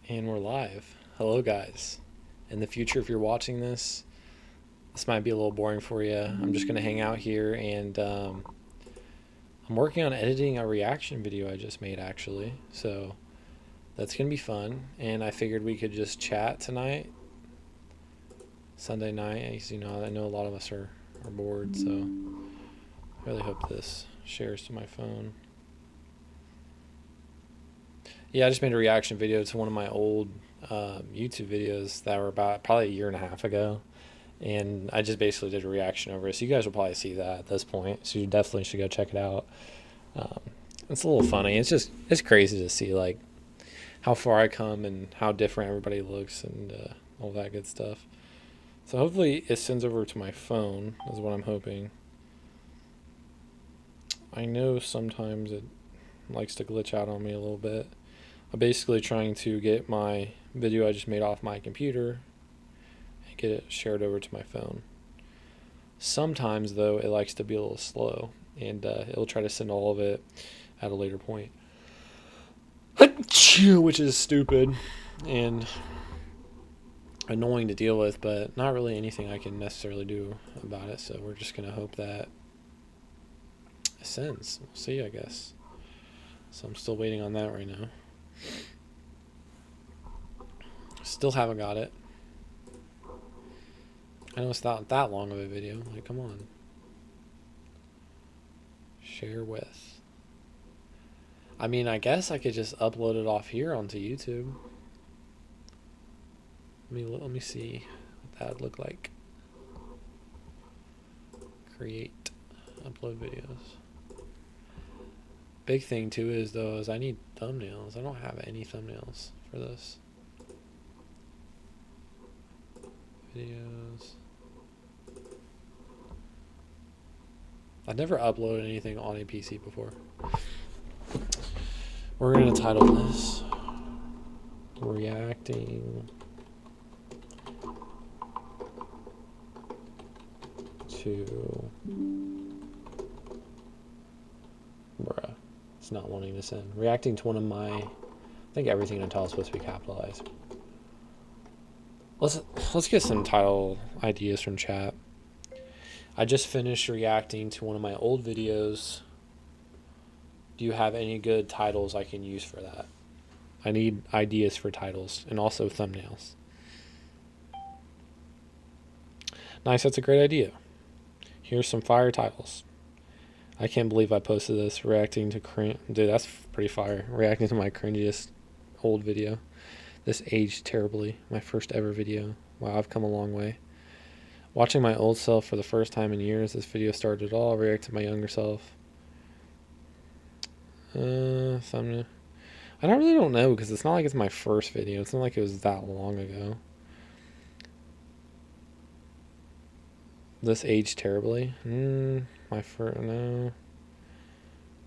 And we're live. Hello, guys. In the future, if you're watching this might be a little boring for you. I'm just going to hang out here and I'm working on editing a reaction video I just made, actually. So that's going to be fun. And I figured we could just chat tonight, Sunday night. As you know, I know a lot of us are bored, so I really hope this shares to my phone. Yeah, I just made a reaction video to one of my old YouTube videos that were about probably a year and a half ago. And I just basically did a reaction over it. So you guys will probably see that at this point. So you definitely should go check it out. Um, it's a little funny. It's crazy to see like how far I come and how different everybody looks and all that good stuff. So hopefully it sends over to my phone is what I'm hoping. I know sometimes it likes to glitch out on me a little bit. I'm basically trying to get my video I just made off my computer and get it shared over to my phone. Sometimes, though, it likes to be a little slow, and it'll try to send all of it at a later point, which is stupid and annoying to deal with, but not really anything I can necessarily do about it. So we're just going to hope that it sends. We'll see, I guess. So I'm still waiting on that right now. Still haven't got it. I know it's not that long of a video. Like, come on. Share with. I mean, I guess I could just upload it off here onto YouTube. Let me see what that would look like. Create. Upload videos. Big thing too is though is I need thumbnails. I don't have any thumbnails for this. Videos. I've never uploaded anything on a PC before. We're going to title this Reacting to... Bruh. It's not wanting to send. Reacting to one of my... I think everything in title is supposed to be capitalized. Let's get some title ideas from chat. I just finished reacting to one of my old videos. Do you have any good titles I can use for that? I need ideas for titles and also thumbnails. Nice, that's a great idea. Here's some fire titles. I can't believe I posted this reacting to cringe. Dude, that's pretty fire. Reacting to my cringiest old video. This aged terribly. My first ever video. Wow, I've come a long way. Watching my old self for the first time in years. This video started it all. React to my younger self. Thumbnail. I really don't know because it's not like it's my first video. It's not like it was that long ago. This aged terribly. My first, no.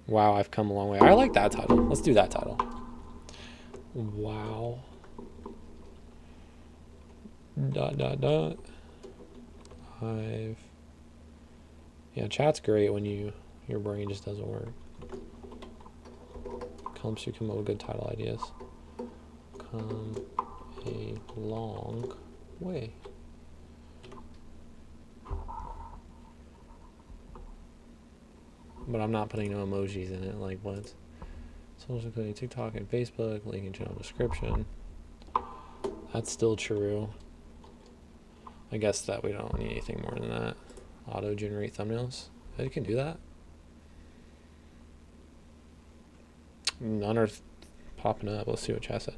Wow, I've come a long way. I like that title. Let's do that title. Wow. ... Yeah, chat's great when your brain just doesn't work. Helps you come up with good title ideas. Come a long way. But I'm not putting no emojis in it. Like what? Social including TikTok and Facebook. Link in channel description. That's still true. I guess that we don't need anything more than that. Auto generate thumbnails. You can do that. None are popping up. Let's see what chat said.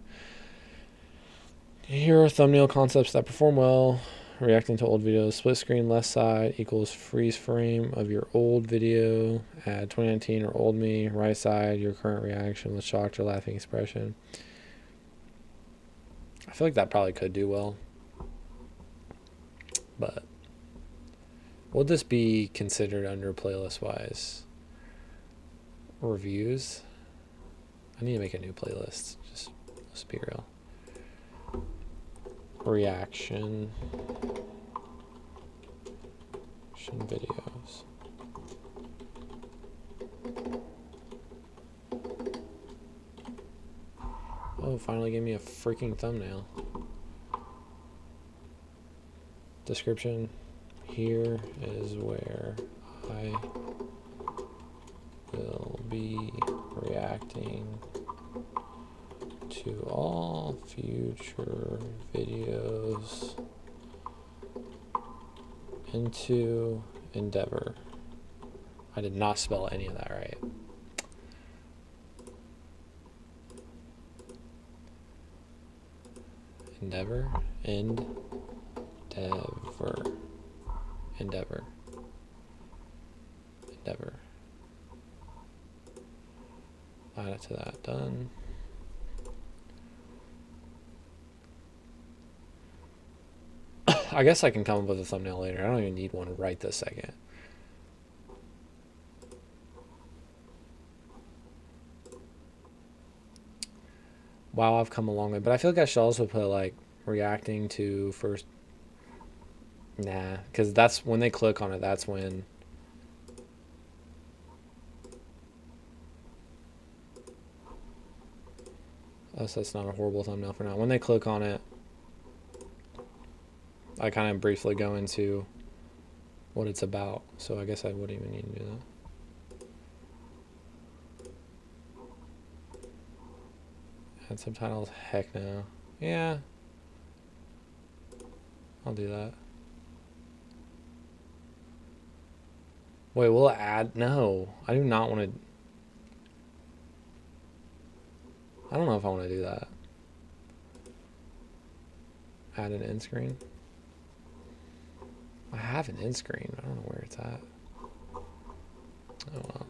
Here are thumbnail concepts that perform well. Reacting to old videos. Split screen left side equals freeze frame of your old video. Add 2019 or old me. Right side your current reaction with shocked or laughing expression. I feel like that probably could do well. But would this be considered under playlist wise? Reviews? I need to make a new playlist. Just let's be real. Reaction videos. Oh, finally gave me a freaking thumbnail. Description. Here is where I will be reacting to all future videos into Endeavor. I did not spell any of that right. Endeavor. Endeavor. Add it to that. Done. I guess I can come up with a thumbnail later. I don't even need one right this second. Wow, I've come a long way. But I feel like I should also put like reacting to first. Nah, because that's when they click on it. That's when. Oh, so that's not a horrible thumbnail for now. When they click on it, I kind of briefly go into what it's about. So I guess I wouldn't even need to do that. Add subtitles? Heck no. Yeah. I'll do that. Wait, will it add? No. I do not want to. I don't know if I want to do that. Add an end screen. I have an end screen. I don't know where it's at. Oh well.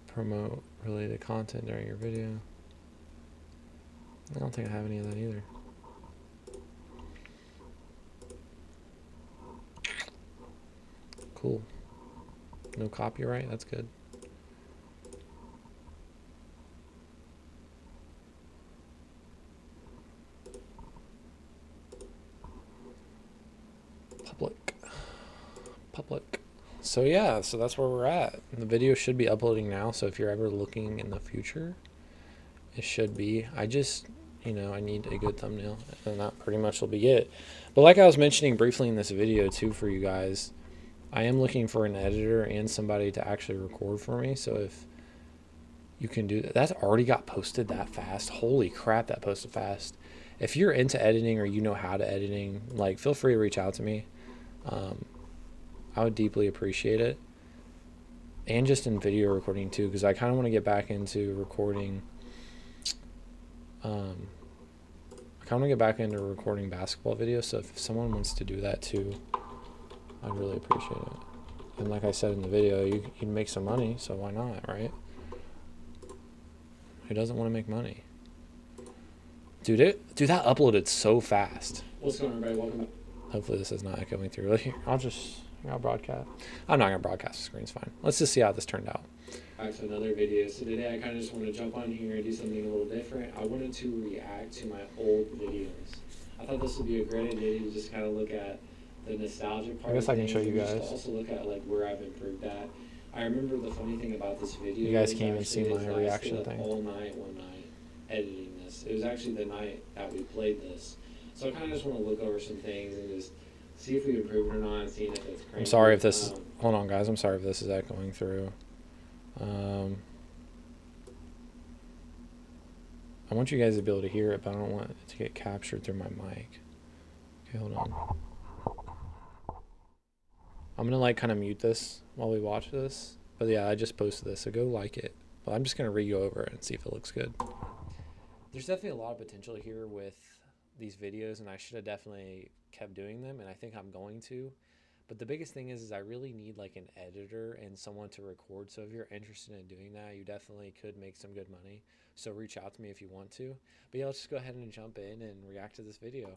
Promote related content during your video. I don't think I have any of that either. Cool. No copyright, that's good. Public. So yeah, so that's where we're at. The video should be uploading now, so if you're ever looking in the future, it should be. I just, I need a good thumbnail, and that pretty much will be it. But like I was mentioning briefly in this video too for you guys, I am looking for an editor and somebody to actually record for me. So if you can do that, that's already got posted that fast. Holy crap, that posted fast. If you're into editing or you know how to editing, like feel free to reach out to me. I would deeply appreciate it. And just in video recording too, because I kind of want to get back into recording. I kind of want to get back into recording basketball videos. So if someone wants to do that too, I'd really appreciate it. And like I said in the video, you can make some money, so why not, right? Who doesn't want to make money? Dude, that uploaded so fast. What's going on, everybody? Welcome back. Hopefully this is not echoing through. I'll broadcast. I'm not going to broadcast the screen. It's fine. Let's just see how this turned out. Back to another video. So today I kind of just want to jump on here and do something a little different. I wanted to react to my old videos. I thought this would be a great idea to just kind of look at the nostalgic part. I guess I can show you guys. Just also look at like where I've improved at. I remember the funny thing about this video. You guys can't even see my reaction thing. All night one night editing this. It was actually the night that we played this. So I kind of just want to look over some things and just see if we improve it or not, and seeing if it's crazy. I'm sorry if this. Hold on, guys. I'm sorry if this is echoing through. I want you guys to be able to hear it, but I don't want it to get captured through my mic. Okay, hold on. I'm gonna like kind of mute this while we watch this. But yeah, I just posted this, so go like it. But I'm just gonna re-go over it and see if it looks good. There's definitely a lot of potential here with these videos, and I should have definitely kept doing them, and I think I'm going to. But the biggest thing is I really need like an editor and someone to record. So if you're interested in doing that, you definitely could make some good money. So reach out to me if you want to. But yeah, let's just go ahead and jump in and react to this video.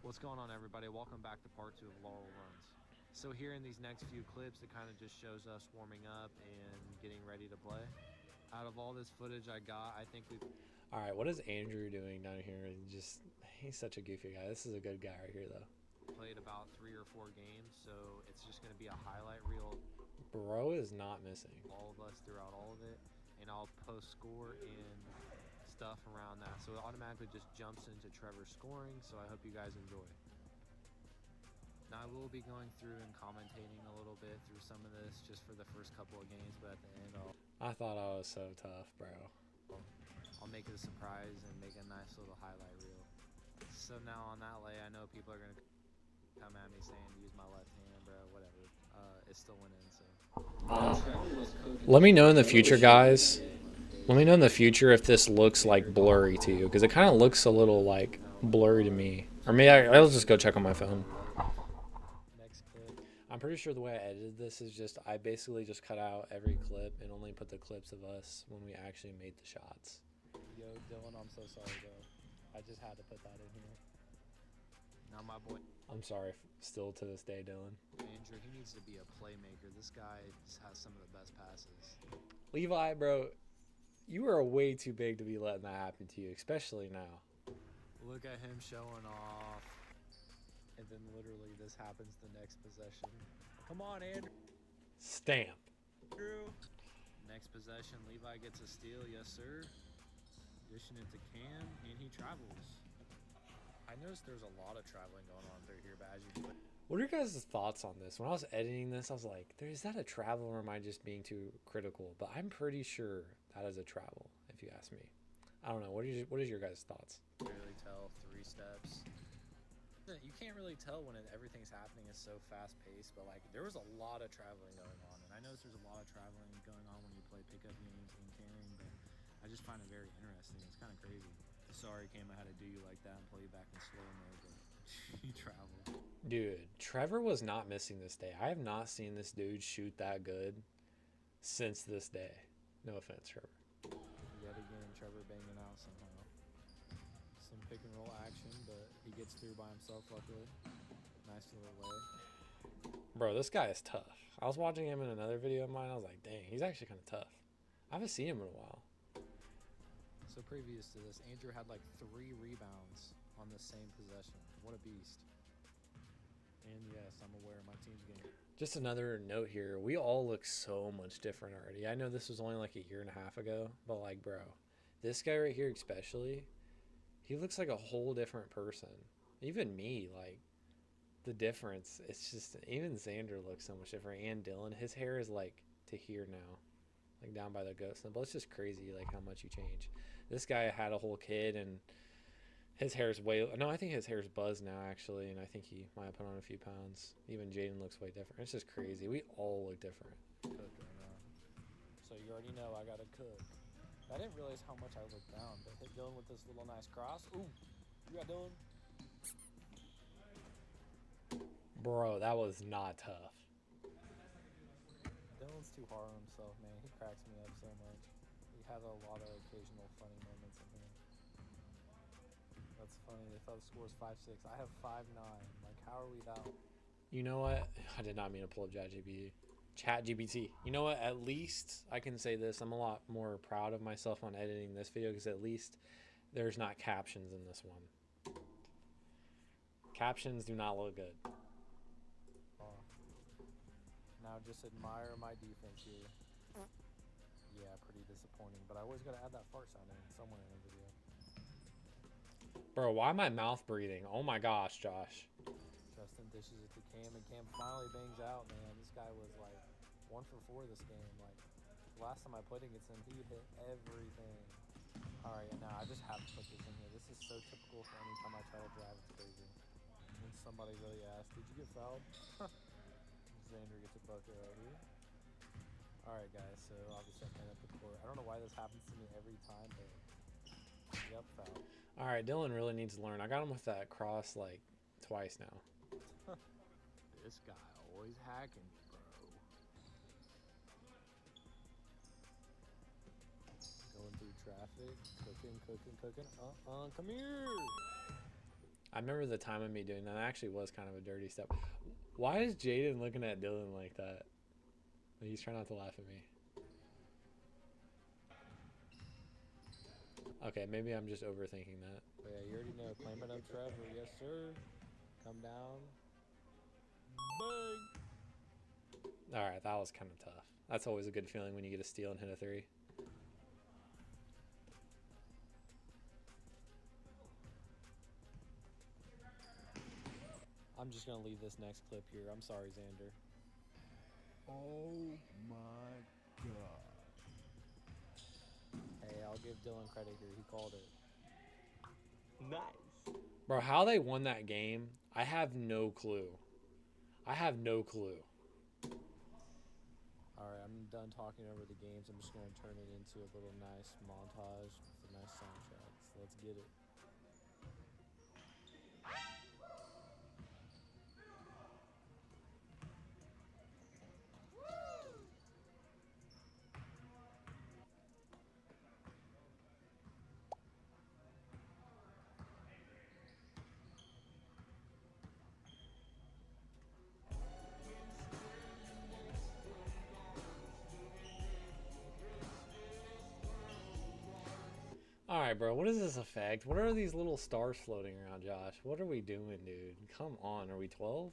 What's going on, everybody? Welcome back to part 2 of Laurel Runs. So here in these next few clips, it kind of just shows us warming up and getting ready to play. Out of all this footage I got, I think we've... All right, what is Andrew doing down here? He's such a goofy guy. This is a good guy right here, though. Played about 3 or 4 games, so it's just going to be a highlight reel. Bro is not missing. All of us throughout all of it, and I'll post score and stuff around that. So it automatically just jumps into Trevor's scoring, so I hope you guys enjoy. Now I will be going through and commentating a little bit through some of this just for the first couple of games, but at the end I thought I was so tough, bro. I'll make it a surprise and make a nice little highlight reel. So now on that lay, I know people are going to come at me saying to use my left hand, bro, whatever. It still went in, so. Let me know in the future, guys. Let me know in the future if this looks like blurry to you, because it kind of looks a little like blurry to me. Or maybe I'll just go check on my phone. Next clip. I'm pretty sure the way I edited this is just I basically just cut out every clip and only put the clips of us when we actually made the shots. Yo, Dylan, I'm so sorry, bro. I just had to put that in here. Now my boy I'm sorry, still to this day, Dylan. Andrew, he needs to be a playmaker. This guy just has some of the best passes. Levi, bro, you are way too big to be letting that happen to you, especially now. Look at him showing off. And then literally this happens the next possession. Come on, Andrew. Stamp. Next possession, Levi gets a steal. Yes, sir. Dishing it to Cam, and he travels. I noticed there's a lot of traveling going on through here, but as you put What are your guys' thoughts on this? When I was editing this, I was like, is that a travel or am I just being too critical? But I'm pretty sure that is a travel, if you ask me. I don't know. What is your guys' thoughts? really tell 3 steps. You can't really tell when everything's happening is so fast paced, but like there was a lot of traveling going on, and I noticed there's a lot of traveling going on when you play pickup games and carrying, but I just find it very interesting. It's kind of crazy. Sorry, Cam, I had to do you like that and pull you back in slow mode, but you traveled. Dude, Trevor was not missing this day. I have not seen this dude shoot that good since this day. No offense, Trevor. Yet again, Trevor banging out somehow. Some pick and roll action, but he gets through by himself, luckily. Nice little way. Bro, this guy is tough. I was watching him in another video of mine. I was like, dang, he's actually kind of tough. I haven't seen him in a while. So previous to this, Andrew had like 3 rebounds on the same possession. What a beast. And yes, I'm aware of my team's game. Just another note here. We all look so much different already. I know this was only like a year and a half ago, but like, bro, this guy right here especially, he looks like a whole different person. Even me, like, the difference, it's just, even Xander looks so much different. And Dylan, his hair is like to here now. Like down by the ghost symbol. It's just crazy like how much you change. This guy had a whole kid and his hair's way, no, I think his hair's buzzed now actually, and I think he might have put on a few pounds. Even Jaden looks way different. It's just crazy. We all look different. Cook right now. So you already know I gotta cook. I didn't realize how much I looked down, but hit Dylan with this little nice cross. Ooh, you got Dylan. Bro, that was not tough. Dylan's too hard on himself, man. He cracks me up so much. We have a lot of occasional funny moments in here. That's funny. They thought the score was 5-6. I have 5-9. Like, how are we that? You know what? I did not mean to pull up ChatGPT. You know what? At least I can say this. I'm a lot more proud of myself on editing this video because at least there's not captions in this one. Captions do not look good. Now just admire my defense here. Yeah, pretty disappointing. But I always got to add that fart sound in somewhere in the video. Bro, why am I mouth breathing? Oh my gosh, Josh. Justin dishes it to Cam, and Cam finally bangs out, man. This guy was like 1 for 4 this game. Like, last time I played against him, he hit everything. All right, and now I just have to put this in here. This is so typical for any time I try to drive. It's crazy. And somebody really asked, did you get fouled? Xander gets a bucket right here. Alright guys, so obviously I'm playing up the court. I don't know why this happens to me every time, but yep, foul. Alright, Dylan really needs to learn. I got him with that cross like twice now. This guy always hacking, bro. Going through traffic, cooking. Come here! I remember the time of me doing that. It actually was kind of a dirty step. Why is Jaden looking at Dylan like that? He's trying not to laugh at me. Okay, maybe I'm just overthinking that. But yeah, you already know. Claim it up, Trevor. Yes, sir. Come down. Bang! All right, that was kind of tough. That's always a good feeling when you get a steal and hit a three. I'm just gonna leave this next clip here. I'm sorry, Xander. Oh my god. Hey, I'll give Dylan credit here. He called it. Nice. Bro, how they won that game, I have no clue. I have no clue. Alright, I'm done talking over the games. I'm just gonna turn it into a little nice montage with a nice soundtrack. So let's get it. All right, bro. What is this effect? What are these little stars floating around, Josh? What are we doing, dude? Come on. Are we 12?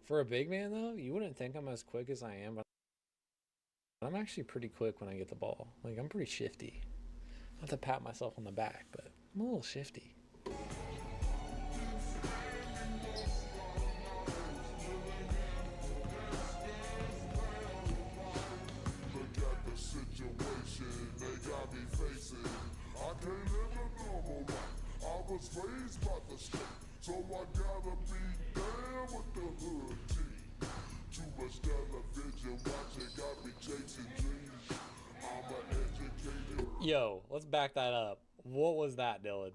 For a big man, though, you wouldn't think I'm as quick as I am, but I'm actually pretty quick when I get the ball. Like, I'm pretty shifty. Not to pat myself on the back, but I'm a little shifty. Look at the situation they got me facing. I can't live a normal life. I was raised by the state, so I gotta be down with the hood team. Too much television watching got me chasing dreams. I'm an educated Yo, let's back that up. What was that, Dylan?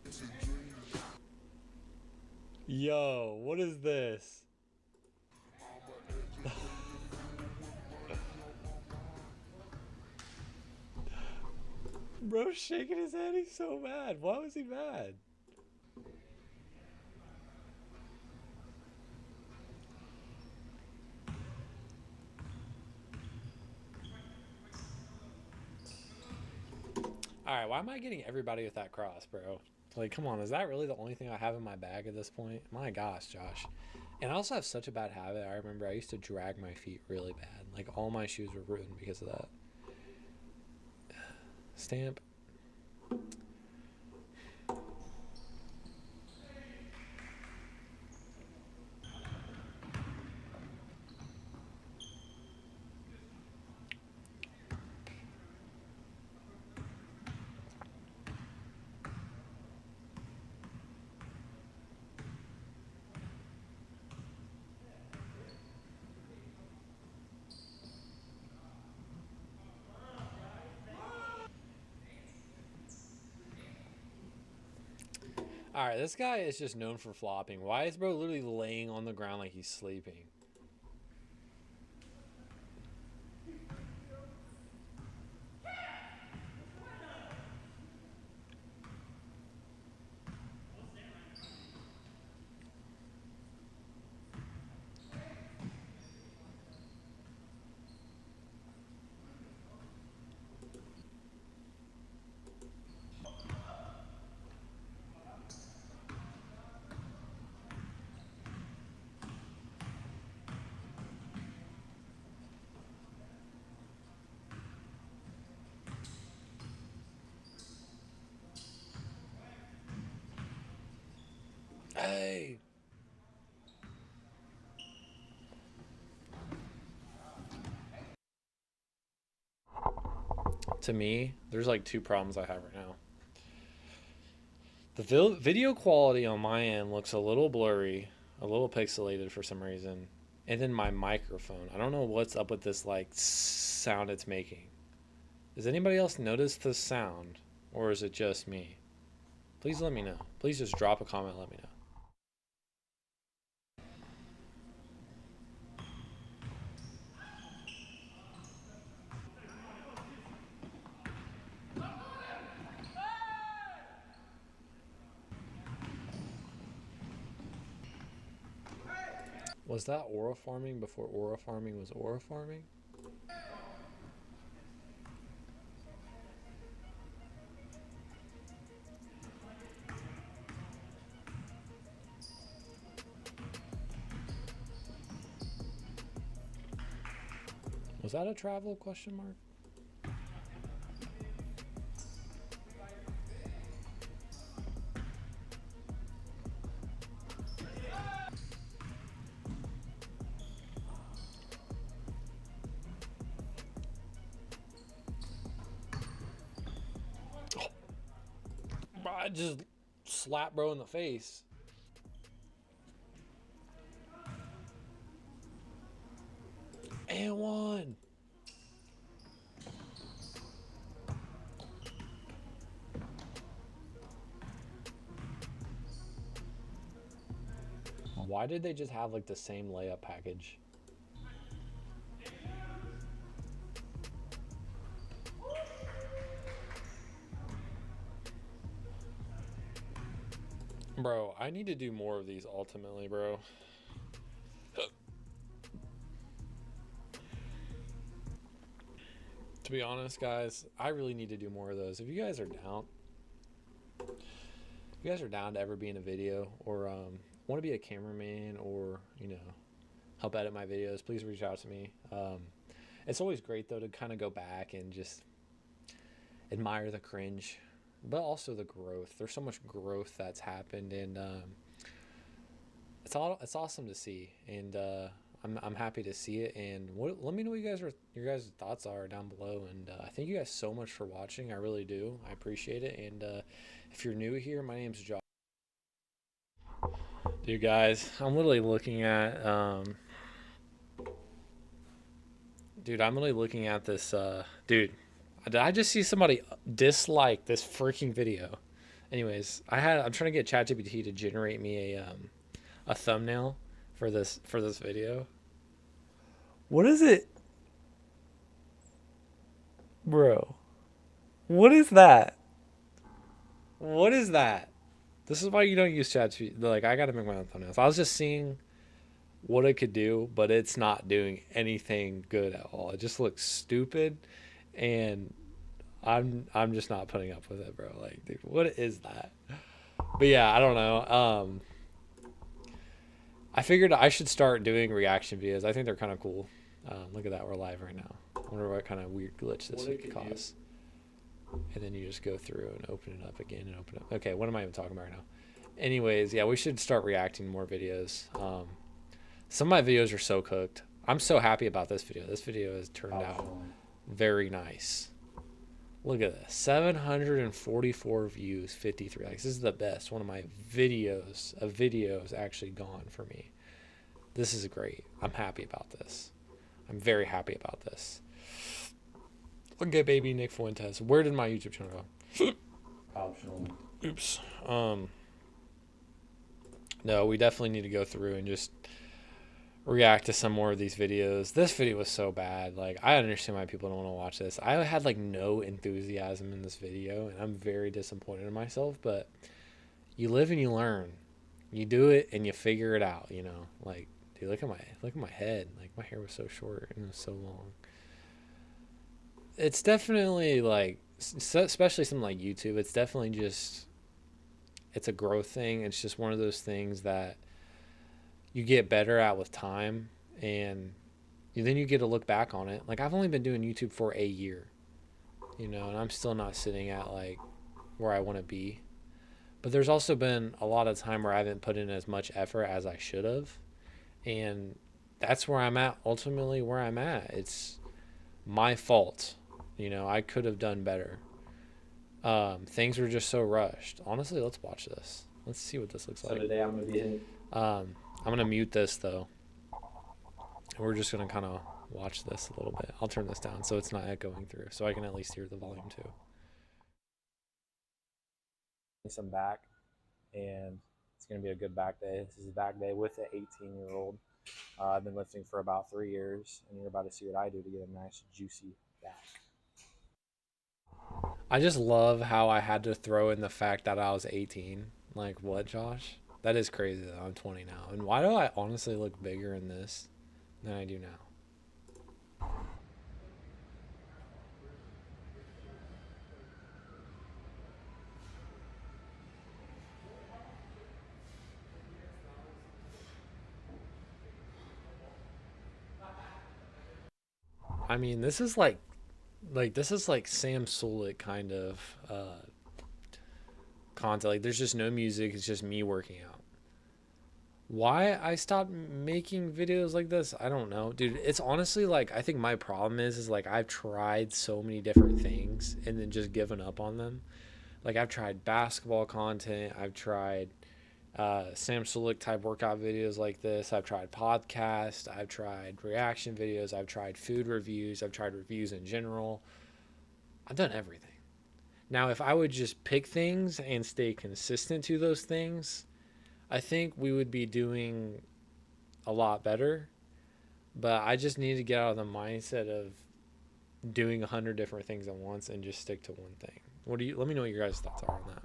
chasing dreams. Yo, what is this? I'm an Bro shaking his head. He's so mad. Why was he mad? Alright, why am I getting everybody with that cross, bro? Like, come on, is that really the only thing I have in my bag at this point? My gosh, Josh. And I also have such a bad habit. I remember I used to drag my feet really bad. Like, all my shoes were ruined because of that. Stamp. All right, this guy is just known for flopping. Why is bro literally laying on the ground like he's sleeping? Hey. To me, there's like two problems I have right now. The video quality on my end looks a little blurry, a little pixelated for some reason. And then my microphone. I don't know what's up with this like sound it's making. Does anybody else notice the sound? Or is it just me? Please let me know. Please just drop a comment, let me know. Was that aura farming before aura farming was aura farming? Was that a travel question mark? I just slapped bro in the face. And one. Why did they just have like the same layup package? Bro, I need to do more of these ultimately, bro. To be honest, guys, I really need to do more of those. If you guys are down, if you guys are down to ever be in a video or want to be a cameraman or, you know, help edit my videos, please reach out to me. It's always great though to kind of go back and just admire the cringe, but also the growth. There's so much growth that's happened, and it's awesome to see, and I'm happy to see it. And let me know what your guys' thoughts are down below. And I thank you guys so much for watching. I really do. I appreciate it. And if you're new here, my name's Josh. Dude, guys, I'm literally looking at dude, I'm really looking at this dude. Did I just see somebody dislike this freaking video? Anyways, I'm trying to get ChatGPT to generate me a thumbnail for this video. What is it? Bro. What is that? What is that? This is why you don't use ChatGPT. Like, I gotta make my own thumbnails. I was just seeing what it could do, but it's not doing anything good at all. It just looks stupid, and I'm just not putting up with it, bro. Like, dude, what is that? But yeah, I don't know. I figured I should start doing reaction videos. I think they're kind of cool. Look at that, we're live right now. I wonder what kind of weird glitch this would cause. And then you just go through and open it up again and open it up. Okay, what am I even talking about right now? Anyways, yeah, we should start reacting to more videos. Some of my videos are so cooked. I'm so happy about this video. This video has turned out very nice. Look at this, 744 views, 53 likes. This is the best one of my videos. A video is actually gone for me. This is great. I'm happy about this. I'm very happy about this. Look at baby Nick Fuentes. Where did my YouTube channel go? Optional. Oops. No, we definitely need to go through and just react to some more of these videos. This video was so bad. Like, I understand why people don't want to watch this. I had like no enthusiasm in this video, and I'm very disappointed in myself, but you live and you learn. You do it and you figure it out, you know. Like, dude, look at my head. Like, my hair was so short and it was so long. It's definitely like, especially something like YouTube, it's definitely just, it's a growth thing. It's just one of those things that you get better at with time, and then you get to look back on it. Like, I've only been doing YouTube for a year, you know, and I'm still not sitting at like where I want to be. But there's also been a lot of time where I haven't put in as much effort as I should have, and that's where I'm at. Ultimately, where I'm at, it's my fault. You know, I could have done better. Things were just so rushed. Honestly, let's watch this. Let's see what this looks like. So today I'm gonna be I'm gonna mute this though. We're just gonna kind of watch this a little bit. I'll turn this down so it's not echoing through, so I can at least hear the volume too. some back, and it's gonna be a good back day. This is a back day with an 18-year-old. I've been lifting for about 3 years, and you're about to see what I do to get a nice juicy back. I just love how I had to throw in the fact that I was 18. Like, what, Josh? That is crazy though. I'm 20 now. And why do I honestly look bigger in this than I do now? I mean, this is like Sam Sulek kind of content. Like there's just no music, it's just me working out. Why I stopped making videos like this, I don't know. Dude, it's honestly like I think my problem is like I've tried so many different things and then just given up on them. Like I've tried basketball content, I've tried Sam Sulek type workout videos like this. I've tried podcasts. I've tried reaction videos. I've tried food reviews. I've tried reviews in general. I've done everything. Now, if I would just pick things and stay consistent to those things, I think we would be doing a lot better. But I just need to get out of the mindset of doing 100 different things at once and just stick to one thing. Let me know what your guys' thoughts are on that.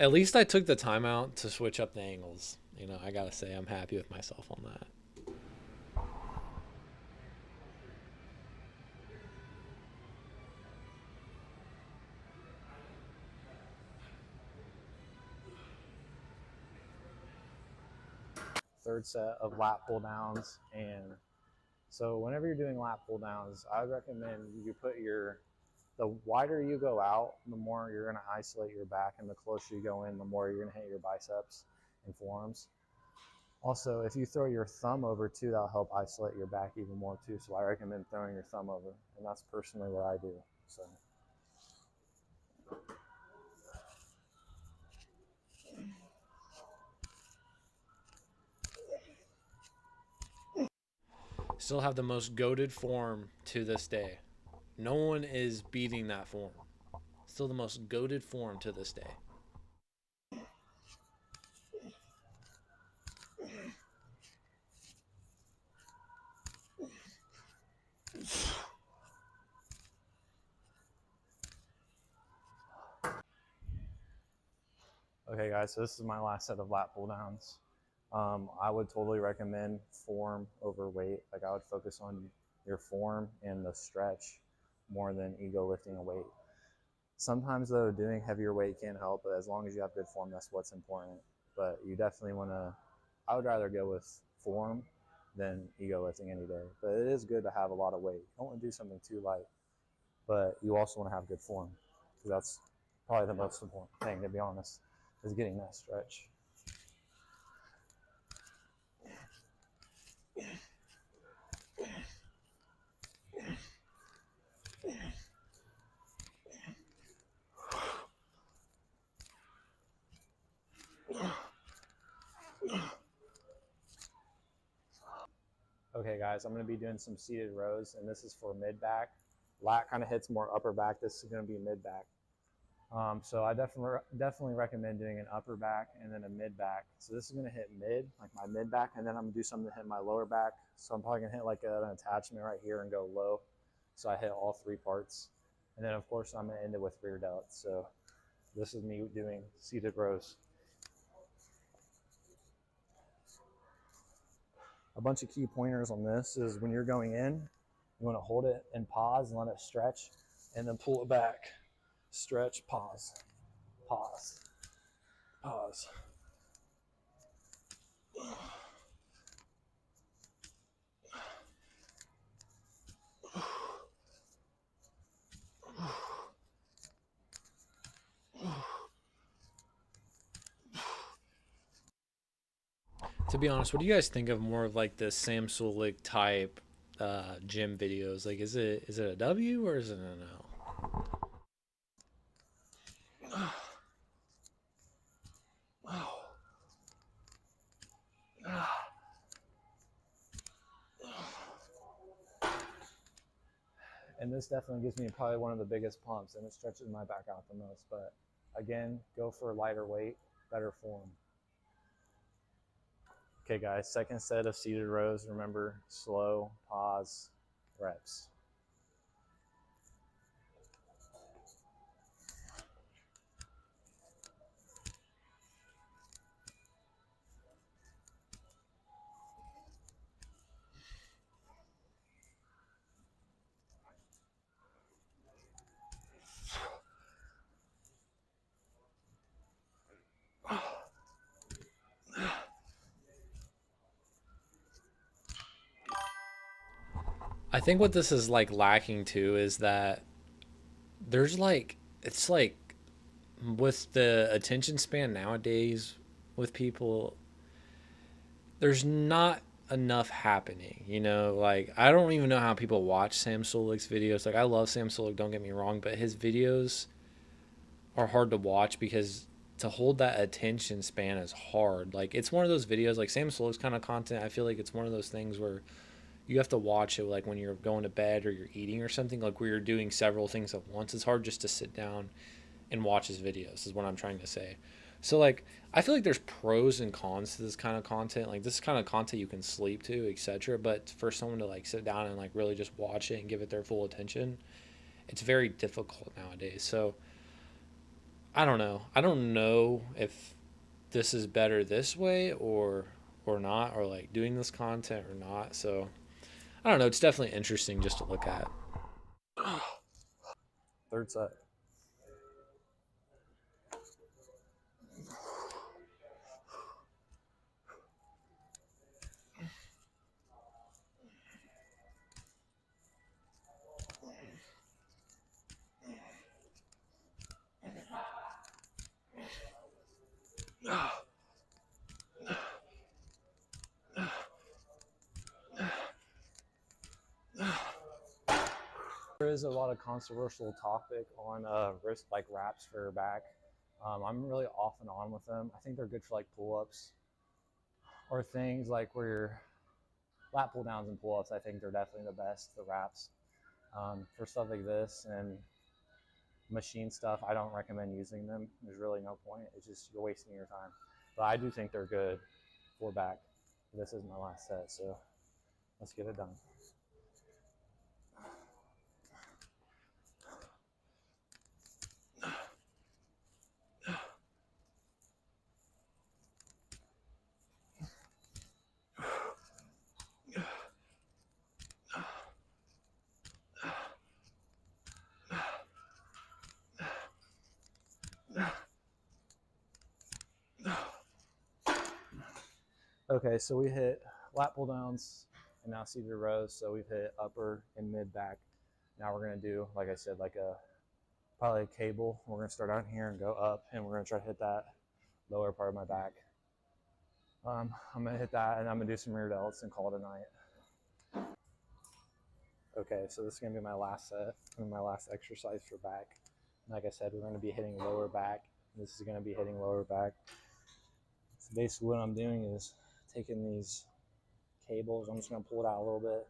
At least I took the time out to switch up the angles. You know, I gotta say I'm happy with myself on that. Third set of lat pull downs. And so whenever you're doing lat pull downs, I would recommend you put the wider you go out, the more you're going to isolate your back, and the closer you go in, the more you're going to hit your biceps and forearms. Also, if you throw your thumb over too, that'll help isolate your back even more too. So I recommend throwing your thumb over, and that's personally what I do. So. Still have the most goated form to this day. No one is beating that form. Still the most goated form to this day. Okay, guys, so this is my last set of lat pull downs. I would totally recommend form over weight. Like I would focus on your form and the stretch more than ego lifting a weight. Sometimes though, doing heavier weight can help, but as long as you have good form, that's what's important. But you definitely want to, I would rather go with form than ego lifting any day. But it is good to have a lot of weight. You don't want to do something too light, but you also want to have good form, because that's probably the most important thing, to be honest, is getting that stretch. Okay guys, I'm going to be doing some seated rows, and this is for mid back. Lat kind of hits more upper back. This is going to be mid back. So I definitely recommend doing an upper back and then a mid back. So this is going to hit mid, like my mid back, and then I'm going to do something to hit my lower back. So I'm probably going to hit like an attachment right here and go low. So I hit all three parts. And then of course I'm going to end it with rear delts. So this is me doing seated rows. A bunch of key pointers on this is when you're going in, you want to hold it and pause and let it stretch, and then pull it back. Stretch, pause, pause, pause. To be honest, what do you guys think of more of like the Sam Sulek type gym videos? Like, is it a W or is it an L? And this definitely gives me probably one of the biggest pumps, and it stretches my back out the most. But again, go for lighter weight, better form. Okay guys, second set of seated rows. Remember, slow, pause, reps. I think what this is like lacking too is that there's like it's like with the attention span nowadays with people, there's not enough happening. You know, like I don't even know how people watch Sam Sulek's videos. Like I love Sam Sulek, don't get me wrong, but his videos are hard to watch because to hold that attention span is hard. Like it's one of those videos like Sam Sulek's kind of content. I feel like it's one of those things where you have to watch it like when you're going to bed or you're eating or something, like where you're doing several things at once. It's hard just to sit down and watch his videos is what I'm trying to say. So like I feel like there's pros and cons to this kind of content. Like this kind of content you can sleep to, etc. But for someone to like sit down and like really just watch it and give it their full attention, it's very difficult nowadays. So I don't know. I don't know if this is better this way or not, or like doing this content or not. So I don't know. It's definitely interesting just to look at. Third set. There is a lot of controversial topic on wrist like wraps for your back. I'm really off and on with them. I think they're good for like pull-ups or things like where your lat pull downs and pull-ups. I think they're definitely the best, the wraps. For stuff like this and machine stuff, I don't recommend using them. There's really no point. It's just you're wasting your time. But I do think they're good for back. This is my last set, so let's get it done. Okay, so we hit lat pull downs and now seated rows. So we've hit upper and mid back. Now we're gonna do, like I said, like probably a cable. We're gonna start out here and go up, and we're gonna try to hit that lower part of my back. I'm gonna hit that, and I'm gonna do some rear delts and call it a night. Okay, so this is gonna be my last set and my last exercise for back. Like I said, we're gonna be hitting lower back. This is gonna be hitting lower back. So basically what I'm doing is taking these cables, I'm just gonna pull it out a little bit.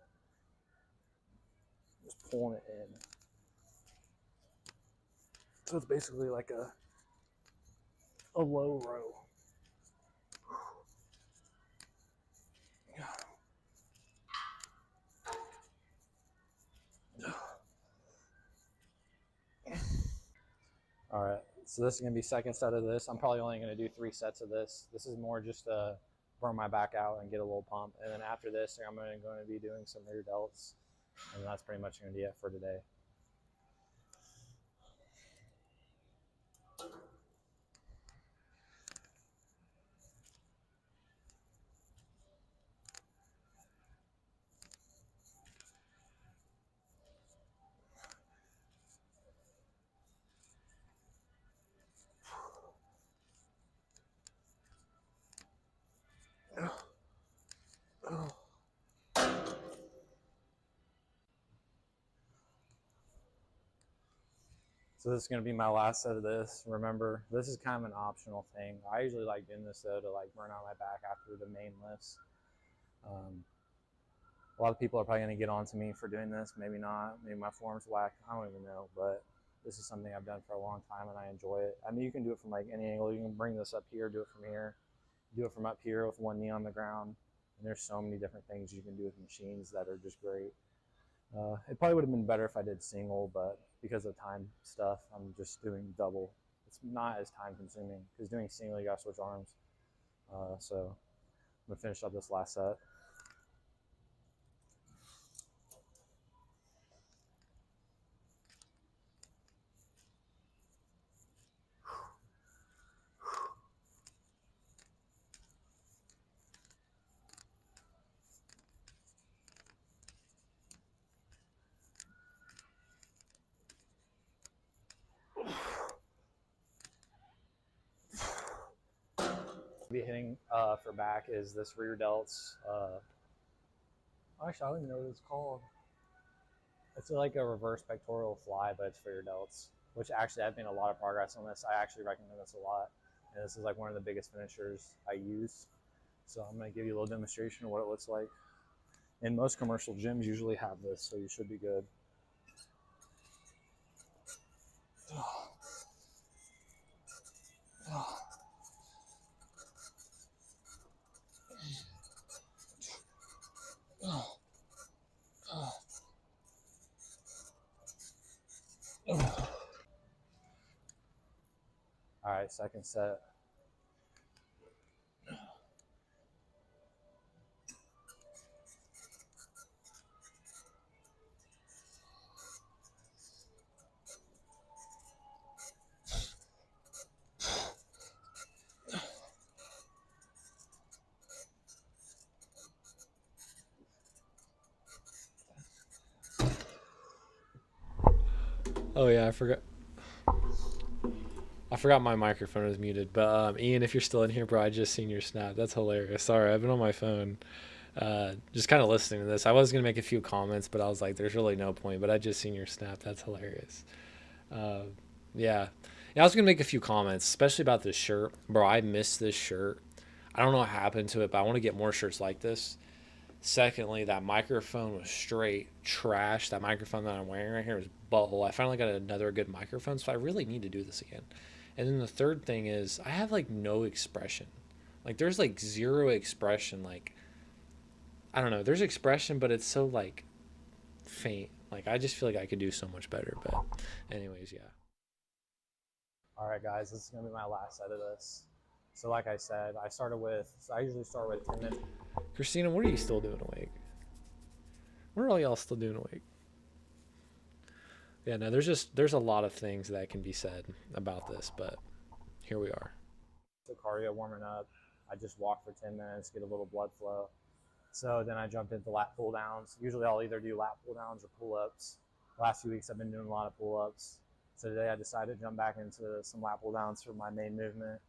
Just pulling it in. So it's basically like a low row. All right, so this is gonna be second set of this. I'm probably only gonna do 3 sets of this. This is more just to burn my back out and get a little pump. And then after this, I'm going to be doing some rear delts. And that's pretty much gonna be it for today. So this is going to be my last set of this. Remember, this is kind of an optional thing. I usually like doing this though to like burn out my back after the main lifts. A lot of people are probably going to get on to me for doing this. Maybe not. Maybe my form's whack. I don't even know. But this is something I've done for a long time and I enjoy it. I mean, you can do it from like any angle. You can bring this up here, do it from here, do it from up here with one knee on the ground. And there's so many different things you can do with machines that are just great. It probably would have been better if I did single, but because of time stuff, I'm just doing double. It's not as time consuming because doing single, you gotta switch arms. So I'm gonna finish up this last set. Be hitting for back is this rear delts. Actually, I don't even know what it's called. It's like a reverse pectoral fly, but it's for your delts, which actually I've made a lot of progress on this. I actually recommend this a lot. And this is like one of the biggest finishers I use. So I'm going to give you a little demonstration of what it looks like. And most commercial gyms usually have this, so you should be good. All right, second set. Oh yeah, I forgot my microphone was muted. But Ian, if you're still in here, bro, I just seen your snap. That's hilarious. Sorry, I've been on my phone, just kind of listening to this. I was gonna make a few comments, but I was like, there's really no point. But I just seen your snap. That's hilarious. Uh, yeah, yeah. I was gonna make a few comments, especially about this shirt, bro. I missed this shirt. I don't know what happened to it, but I want to get more shirts like this. Secondly, that microphone was straight trash. That microphone that I'm wearing right here is butthole. I finally got another good microphone, so I really need to do this again. And then the third thing is I have like no expression. Like there's like zero expression. Like I don't know. There's expression, but it's so like faint. Like I just feel like I could do so much better. But anyways, yeah. All right, guys, this is going to be my last set of this. So like I said, I usually start with 10 minutes. Christina, what are you still doing awake? What are all y'all still doing awake? Yeah, no, there's a lot of things that can be said about this, but here we are. So cardio warming up. I just walk for 10 minutes, get a little blood flow. So then I jumped into lat pull downs. Usually I'll either do lat pull downs or pull ups. The last few weeks I've been doing a lot of pull ups. So today I decided to jump back into some lat pull downs for my main movement.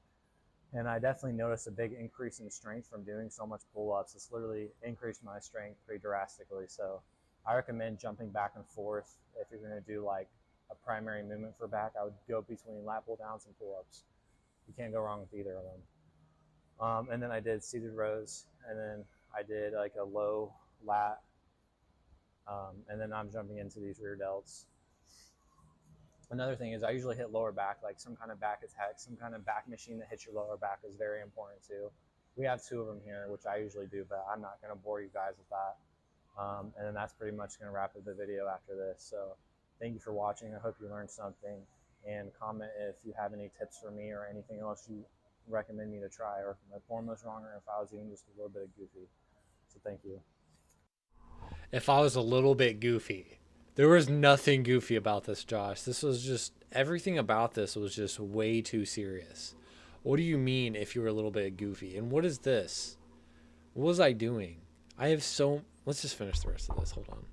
And I definitely noticed a big increase in strength from doing so much pull ups. It's literally increased my strength pretty drastically. So I recommend jumping back and forth. If you're going to do like a primary movement for back, I would go between lat pull downs and pull ups. You can't go wrong with either of them. And then I did seated rows, and then I did like a low lat, and then I'm jumping into these rear delts. Another thing is I usually hit lower back, like some kind of back attack, some kind of back machine that hits your lower back is very important too. We have two of them here, which I usually do, but I'm not going to bore you guys with that. And then that's pretty much going to wrap up the video after this. So thank you for watching. I hope you learned something, and comment if you have any tips for me or anything else you recommend me to try, or if my form was wrong, or if I was even just a little bit goofy. So thank you. If I was a little bit goofy, there was nothing goofy about this, Josh. This was just, everything about this was just way too serious. What do you mean if you were a little bit goofy? And what is this? What was I doing? Let's just finish the rest of this. Hold on.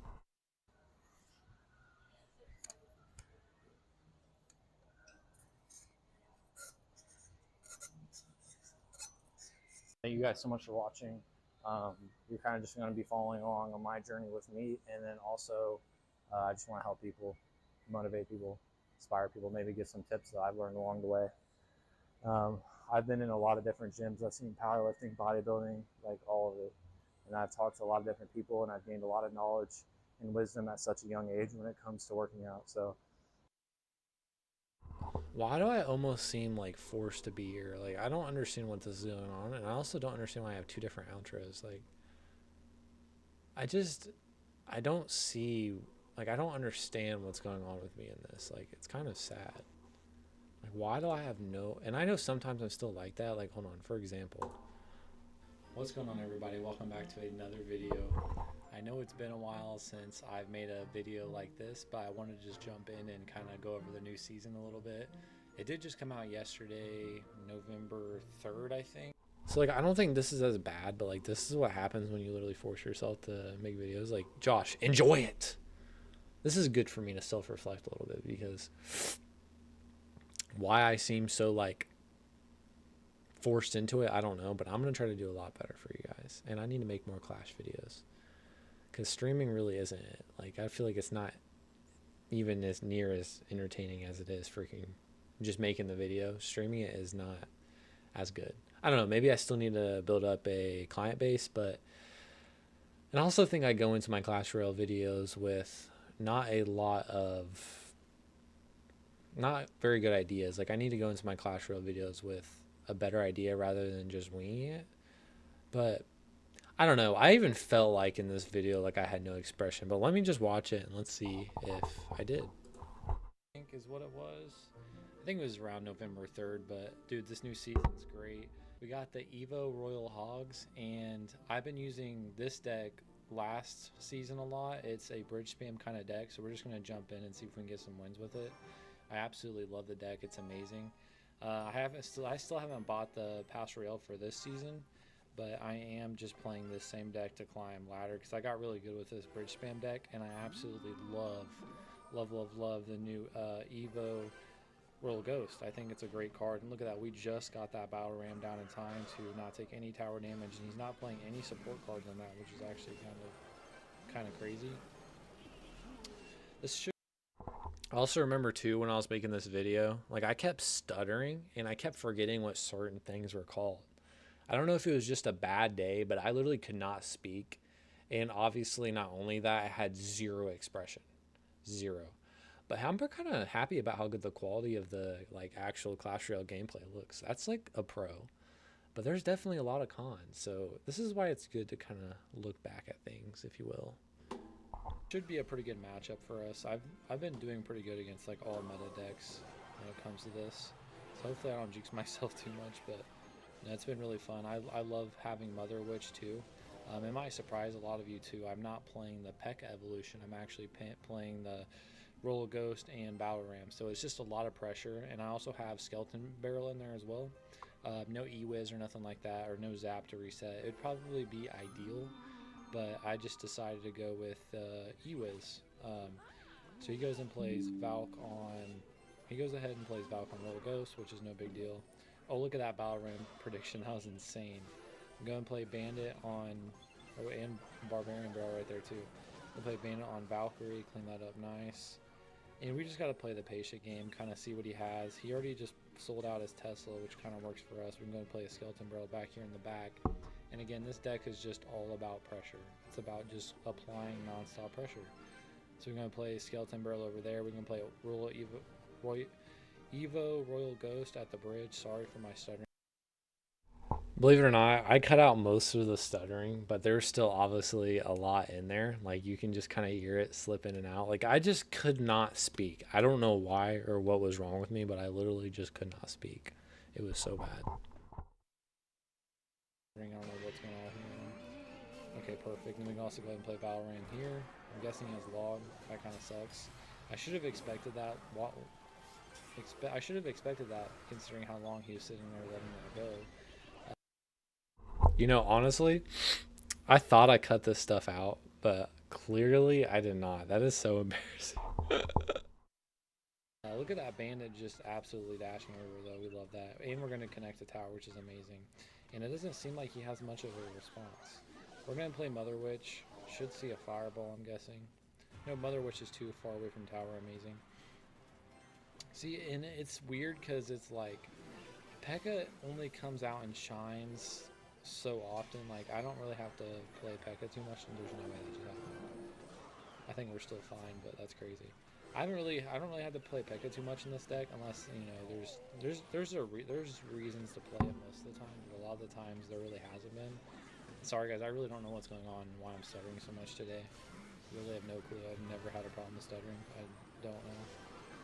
Thank you guys so much for watching. You're kind of just going to be following along on my journey with me, and then also I just want to help people, motivate people, inspire people, maybe give some tips that I've learned along the way. I've been in a lot of different gyms. I've seen powerlifting, bodybuilding, like all of it. And I've talked to a lot of different people, and I've gained a lot of knowledge and wisdom at such a young age when it comes to working out. So Why do I almost seem like forced to be here? Like, I don't understand what this is going on, and I also don't understand why I have two different outros. Like, I don't see, like, I don't understand what's going on with me in this. Like, it's kind of sad. Like, why do I have no, and I know sometimes I'm still like that. Like, hold on, for example. What's going on, everybody? Welcome back to another video. I know it's been a while since I've made a video like this, but I wanted to just jump in and kind of go over the new season a little bit. It did just come out yesterday, November 3rd, I think. So, like, I don't think this is as bad, but, like, this is what happens when you literally force yourself to make videos. Like, Josh, enjoy it! This is good for me to self-reflect a little bit, because why I seem so, like, forced into it, I don't know, but I'm going to try to do a lot better for you guys. And I need to make more Clash videos. Because streaming really isn't it. Like, I feel like it's not even as near as entertaining as it is freaking just making the video. Streaming it is not as good. I don't know. Maybe I still need to build up a client base, but... And I also think I go into my Clash Royale videos with not a lot of... not very good ideas. Like, I need to go into my Clash Royale videos with a better idea rather than just winging it. But... I don't know. I even felt like in this video like I had no expression, but let me just watch it and let's see if I did. I think is what it was. I think it was around November 3rd, but dude, this new season's great. We got the Evo Royal Hogs, and I've been using this deck last season a lot. It's a bridge spam kind of deck, so we're just going to jump in and see if we can get some wins with it. I absolutely love the deck. It's amazing. I still haven't bought the Pass Royale for this season, but I am just playing this same deck to climb ladder because I got really good with this bridge spam deck, and I absolutely love the new Evo Royal Ghost. I think it's a great card, and look at that, we just got that Battle Ram down in time to not take any tower damage, and he's not playing any support cards on that, which is actually kind of crazy. This should... I also remember too when I was making this video, like I kept stuttering and I kept forgetting what certain things were called. I don't know if it was just a bad day, but I literally could not speak. And obviously not only that, I had zero expression. Zero. But I'm kind of happy about how good the quality of the like actual Clash Royale gameplay looks. That's like a pro. But there's definitely a lot of cons. So this is why it's good to kind of look back at things, if you will. Should be a pretty good matchup for us. I've been doing pretty good against like all meta decks when it comes to this. So hopefully I don't jinx myself too much, but yeah, it's been really fun. I love having Mother Witch too. It might surprise a lot of you too. I'm not playing the P.E.K.K.A. evolution. I'm actually playing the Royal Ghost and Battle Ram. So it's just a lot of pressure. And I also have Skeleton Barrel in there as well. No E-Wiz or nothing like that, or no Zap to reset. It'd probably be ideal, but I just decided to go with E-Wiz. So he goes and plays Valk on... He goes ahead and plays Valk on Royal Ghost, which is no big deal. Oh, look at that Battle Ram prediction. That was insane. I'm going to play Bandit on... Oh, and Barbarian Barrel right there, too. I'll play Bandit on Valkyrie, clean that up nice. And we just got to play the patient game, kind of see what he has. He already just sold out his Tesla, which kind of works for us. We're going to play a Skeleton Barrel back here in the back. And again, this deck is just all about pressure. It's about just applying non-stop pressure. So we're going to play Skeleton Barrel over there. We're going to play Evo Royal Ghost at the bridge. Sorry for my stuttering. Believe it or not, I cut out most of the stuttering, but there's still obviously a lot in there. Like, you can just kind of hear it slip in and out. Like, I just could not speak. I don't know why or what was wrong with me, but I literally just could not speak. It was so bad. I don't know what's going on here. Okay, perfect. Then we can also go ahead and play Battle Ram here. I'm guessing he has log. That kind of sucks. I should have expected that. I should have expected that, considering how long he was sitting there letting that go. You know, honestly, I thought I cut this stuff out, but clearly I did not. That is so embarrassing. Look at that Bandit just absolutely dashing over, though. We love that. And we're going to connect the tower, which is amazing. And it doesn't seem like he has much of a response. We're going to play Mother Witch. Should see a Fireball, I'm guessing. No, Mother Witch is too far away from tower. Amazing. See, and it's weird because it's like P.E.K.K.A. only comes out and shines so often. Like, I don't really have to play P.E.K.K.A. too much, and there's no way that just happened. I think we're still fine, but that's crazy. I don't really have to play Pekka too much in this deck unless there's reasons to play it most of the time, but a lot of the times there really hasn't been. Sorry guys, I really don't know what's going on and why I'm stuttering so much today. Really have no clue. I've never had a problem with stuttering. I don't know.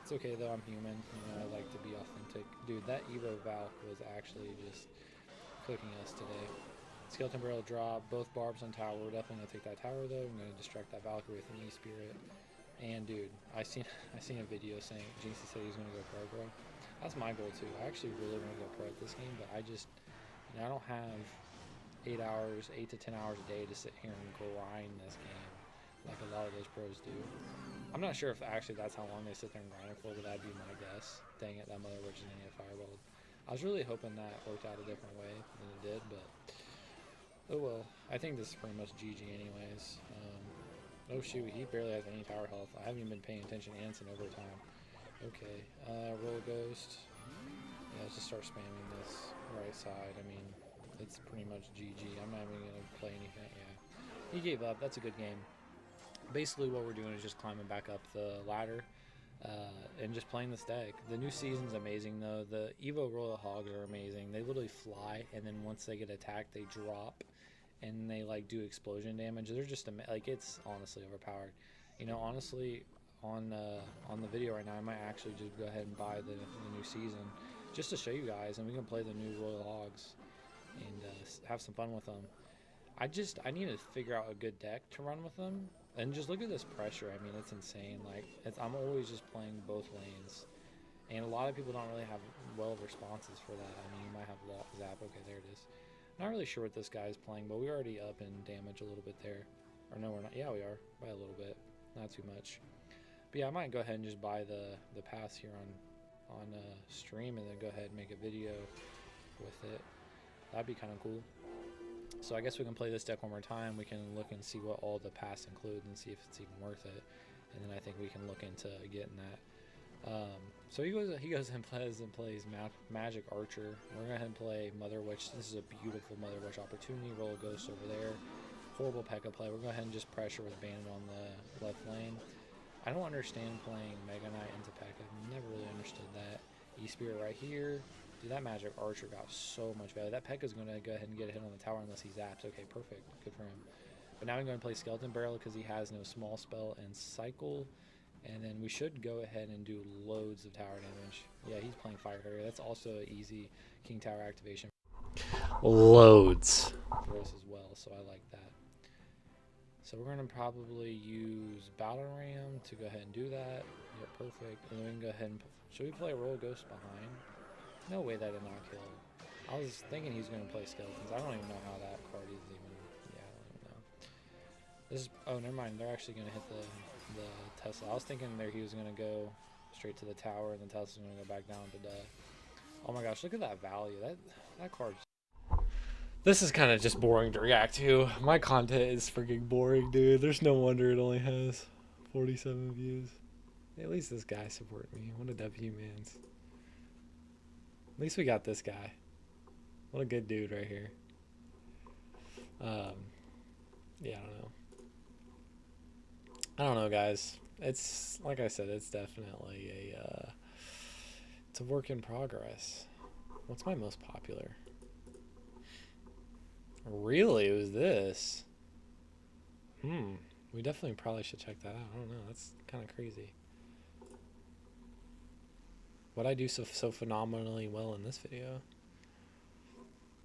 It's okay though, I'm human. I like to be authentic. Dude, that Evo Valk was actually just cooking us today. Skeleton Barrel drop, both barbs on tower. We're definitely gonna take that tower though. I'm gonna distract that Valkyrie with an E-Spirit. And dude, I seen a video saying Jinxie said he was gonna go pro, bro. That's my goal too. I actually really want to go pro at this game, but I don't have 8 to 10 hours a day to sit here and grind this game like a lot of those pros do. I'm not sure if actually that's how long they sit there and grind it for, but that'd be my guess. Dang it, that mother witch is gonna get fireballed. I was really hoping that worked out a different way than it did, but oh well. I think this is pretty much GG anyways. Oh shoot, he barely has any tower health. I haven't even been paying attention, and it's in overtime. Okay, roll ghost. Yeah, let's just start spamming this right side. I mean, it's pretty much GG. I'm not even gonna play anything. Yeah, he gave up. That's a good game. Basically, what we're doing is just climbing back up the ladder and just playing this deck. The new season's amazing though. The Evo Royal Hogs are amazing. They literally fly, and then once they get attacked, they drop. And they like do explosion damage. They're just like, it's honestly overpowered. Honestly, on the video right now, I might actually just go ahead and buy the new season just to show you guys, and we can play the new Royal Hogs and have some fun with them. I need to figure out a good deck to run with them, and just look at this pressure. I mean, it's insane. Like I'm always just playing both lanes, and a lot of people don't really have well responses for that. I mean, you might have Zap. Okay, there it is. Not really sure what this guy is playing, but we're already up in damage a little bit there. Or no, we're not. Yeah, we are by a little bit, not too much. But yeah, I might go ahead and just buy the pass here on stream, and then go ahead and make a video with it. That'd be kind of cool. So I guess we can play this deck one more time. We can look and see what all the pass includes and see if it's even worth it. And then I think we can look into getting that. So he goes and plays Magic Archer. We're gonna go ahead and play Mother Witch. This is a beautiful Mother Witch opportunity. Roll a Ghost over there. Horrible Pekka play. We're gonna go ahead and just pressure with Bandit on the left lane. I don't understand playing Mega Knight into Pekka. Never really understood that. E-Spirit right here. Dude, that Magic Archer got so much value. That Pekka's gonna go ahead and get a hit on the tower unless he zaps. Okay, perfect. Good for him. But now I'm going to play Skeleton Barrel because he has no small spell and cycle. And then we should go ahead and do loads of tower damage. Yeah, he's playing Fire Harrier. That's also an easy King Tower activation. Loads. For us as well, so I like that. So we're going to probably use Battle Ram to go ahead and do that. Yeah, perfect. And then we can go ahead and... Should we play Royal Ghost behind? No way that did not kill. I was thinking he's going to play Skeletons. I don't even know how that card is even... Yeah, I don't even know. This is... Oh, never mind. They're actually going to hit the Tesla. I was thinking there he was going to go straight to the tower, and the Tesla's going to go back down to death. Oh my gosh, look at that value. That card. This is kind of just boring to react to. My content is freaking boring, dude. There's no wonder it only has 47 views. At least this guy supported me. What a W, man. At least we got this guy. What a good dude right here. Yeah, I don't know, guys. It's like I said, it's definitely it's a work in progress. What's my most popular? Really, it was this. We definitely probably should check that out. I don't know. That's kind of crazy. What I do so phenomenally well in this video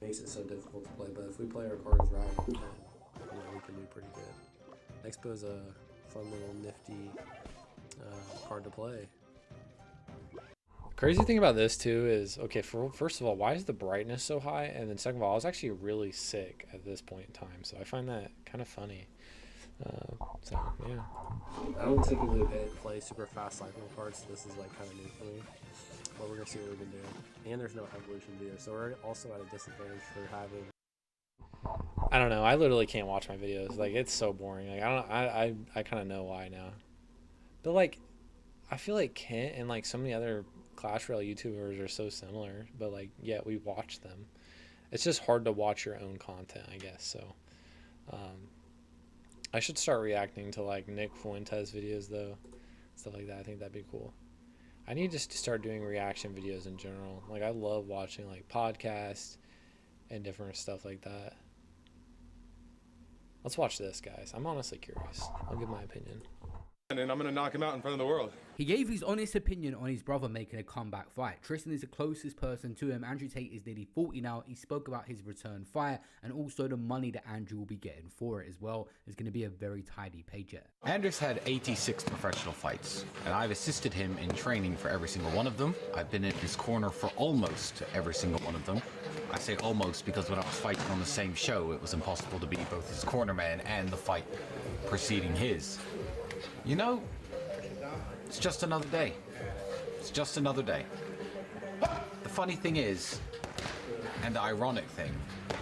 makes it so difficult to play. But if we play our cards right, we can do pretty good. Expo is a fun little nifty card to play. Crazy thing about this too is, okay, first of all, why is the brightness so high? And then second of all, I was actually really sick at this point in time, so I find that kind of funny. So yeah, I don't typically play super fast cycle cards, so this is like kind of new for me. But we're gonna see what we can do. And there's no evolution video, so we're also at a disadvantage for having. I don't know. I literally can't watch my videos. Like, it's so boring. Like, I kind of know why now. But like, I feel like Kent and like so many other Clash Royale YouTubers are so similar. But like, yeah, we watch them. It's just hard to watch your own content, I guess. So, I should start reacting to like Nick Fuentes videos though. stuff like that. I think that'd be cool. I need just to start doing reaction videos in general. Like, I love watching like podcasts and different stuff like that. Let's watch this, guys. I'm honestly curious. I'll give my opinion. And I'm going to knock him out in front of the world. He gave his honest opinion on his brother making a comeback fight. Tristan is the closest person to him. Andrew Tate is nearly 40 now. He spoke about his return fight and also the money that Andrew will be getting for it as well. It's going to be a very tidy paycheck. Andrew's had 86 professional fights, and I've assisted him in training for every single one of them. I've been in his corner for almost every single one of them. I say almost because when I was fighting on the same show, it was impossible to be both his cornerman and the fight preceding his. You know, it's just another day. It's just another day. The funny thing is, and the ironic thing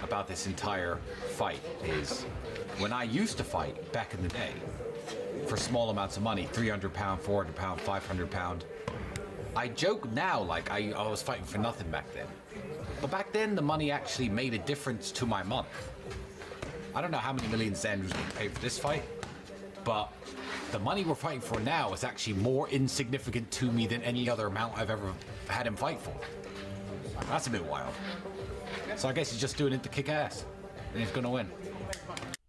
about this entire fight is, when I used to fight back in the day, for small amounts of money, 300 pound, 400 pound, 500 pound, I joke now like I was fighting for nothing back then. But back then, the money actually made a difference to my month. I don't know how many millions Andrew's going to pay for this fight, but the money we're fighting for now is actually more insignificant to me than any other amount I've ever had him fight for. That's a bit wild. So I guess he's just doing it to kick ass, and he's gonna win.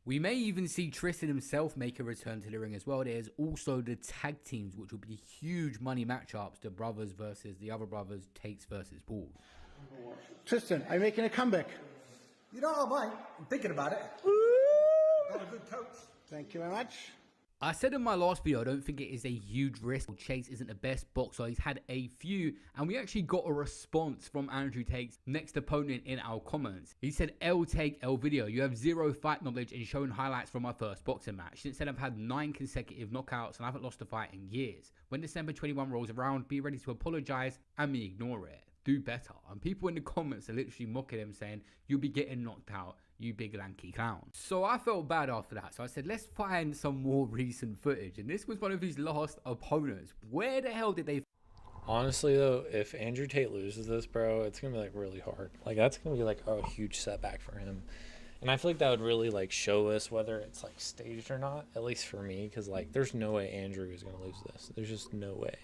We may even see Tristan himself make a return to the ring as well. There's also the tag teams, which will be huge money matchups. The brothers versus the other brothers, Tates versus Bulls. Tristan, are you making a comeback? You know, I might. I'm thinking about it. Got a good coach. Thank you very much. I said in my last video, I don't think it is a huge risk. Chase isn't the best boxer. He's had a few, and we actually got a response from Andrew Tate's next opponent in our comments. He said, L Take L video, you have zero fight knowledge and shown highlights from my first boxing match. Since then, I've had 9 consecutive knockouts and I haven't lost a fight in years. When December 21 rolls around, be ready to apologize and me ignore it. Do better. And people in the comments are literally mocking him, saying, you'll be getting knocked out, you big lanky clown. So I felt bad after that. So I said, let's find some more recent footage. And this was one of his last opponents. Where the hell did they... Honestly, though, if Andrew Tate loses this, bro, it's going to be, like, really hard. Like, that's going to be, like, a huge setback for him. And I feel like that would really, like, show us whether it's, like, staged or not, at least for me. Because, like, there's no way Andrew is going to lose this. There's just no way.